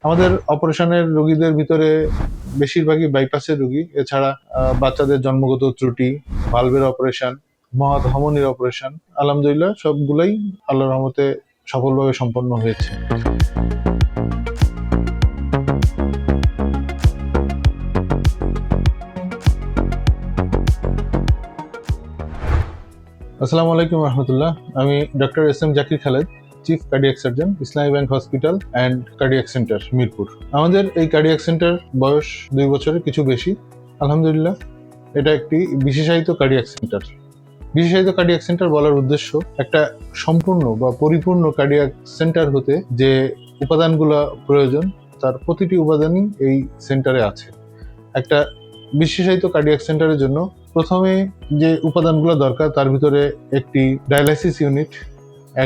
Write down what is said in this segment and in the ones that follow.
আমাদের অপারেশনের রোগীদের ভিতরে বেশিরভাগই বাইপাসের রোগী। এছাড়া বাচ্চাদের জন্মগত ত্রুটি, ভালভের অপারেশন, মহাধমনির অপারেশন, আলহামদুলিল্লাহ সবগুলাই আল্লাহর রহমতে সফলভাবে সম্পন্ন হয়েছে। আসসালামু আলাইকুম রহমতুল্লাহ। আমি doctor SM. Zakir Khaled, chief cardiac surgeon, Islami bank hospital and cardiac centre, Mirpur. আমাদের এই কার্ডিয়াক সেন্টার বয়স 2 বছরের কিছু বেশি। আলহামদুলিল্লাহ এটা একটি বিশেষায়িত কার্ডিয়াক সেন্টার। বিশেষায়িত কার্ডিয়াক সেন্টার বলার উদ্দেশ্য, একটা সম্পূর্ণ বা পরিপূর্ণ কার্ডিয়াক সেন্টার হতে যে উপাদানগুলো প্রয়োজন, তার প্রতিটি উপাদানই এই সেন্টারে আছে। একটা বিশেষায়িত কার্ডিয়াক সেন্টারের জন্য প্রথমে যে উপাদানগুলো দরকার, তার ভিতরে একটি ডায়ালাইসিস ইউনিট,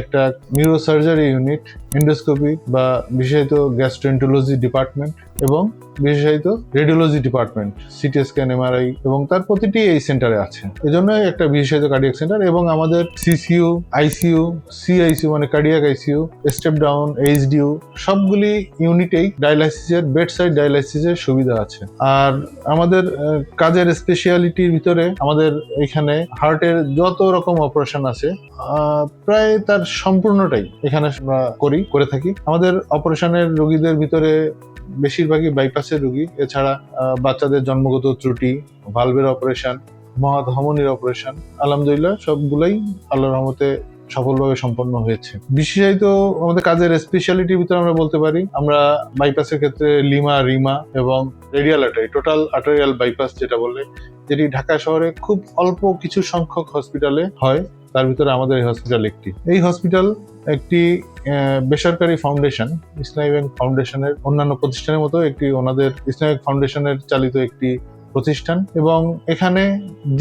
একটা নিউরোসার্জারি ইউনিট, এন্ডোস্কোপি বা বিশেষায়িত গ্যাস্ট্রোএন্টারোলজি ডিপার্টমেন্ট এবং বিশেষায়িত radiology department, CT scan, MRI, এবং তার প্রতিটি এই সেন্টারে আছে। এজন্যই একটা বিশেষায়িত কার্ডিয়াক সেন্টার। এবং আমাদের সিসিইউ, আইসিইউ, সিআইসিইউ মানে cardiac ICU, step down, HDU সবগুলি ইউনিটেই ডায়ালাইসিসের, বেড সাইড ডায়ালাইসিসের সুবিধা আছে। আর আমাদের কাজের স্পেশালিটির ভিতরে আমাদের এখানে হার্টের যত রকম অপারেশন আছে প্রায় তার সম্পূর্ণটাই এখানে আমরা করে থাকি। আমাদের অপারেশনের রোগীদের ভিতরে বেশিরভাগই বাইপাসের রোগী। এছাড়া বাচ্চাদের জন্মগত ত্রুটি, ভালভের অপারেশন, মহাধমনির অপারেশন, আলহামদুলিল্লাহ সবগুলাই আল্লাহর রহমতে সফলভাবে সম্পন্ন হয়েছে। বিশেষায়িত আমাদের কাজের স্পেশালিটির ভিতরে আমরা বলতে পারি, আমরা বাইপাসের ক্ষেত্রে লিমা, রিমা এবং radial artery, total arterial bypass যেটা বলে, যেটি ঢাকা শহরে খুব অল্প কিছু সংখ্যক হসপিটালে হয়, তার ভিতরে আমাদের এই হসপিটাল একটি। এই হসপিটাল একটি বেসরকারি ফাউন্ডেশন, ইসলামী ব্যাংক ফাউন্ডেশনের অন্যান্য প্রতিষ্ঠানের মতো একটি, ওনাদের ইসলামিক ফাউন্ডেশনের চালিত একটি প্রতিষ্ঠান। এবং এখানে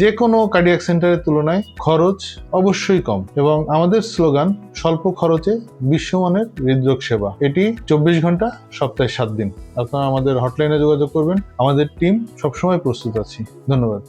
যে কোনো কার্ডিয়াক সেন্টারের তুলনায় খরচ অবশ্যই কম। এবং আমাদের স্লোগান, স্বল্প খরচে বিশ্বমানের হৃদরোগ সেবা। এটি 24 ঘন্টা সপ্তাহে 7 দিন। আপনারা আমাদের হটলাইনে যোগাযোগ করবেন, আমাদের টিম সবসময় প্রস্তুত আছি। ধন্যবাদ।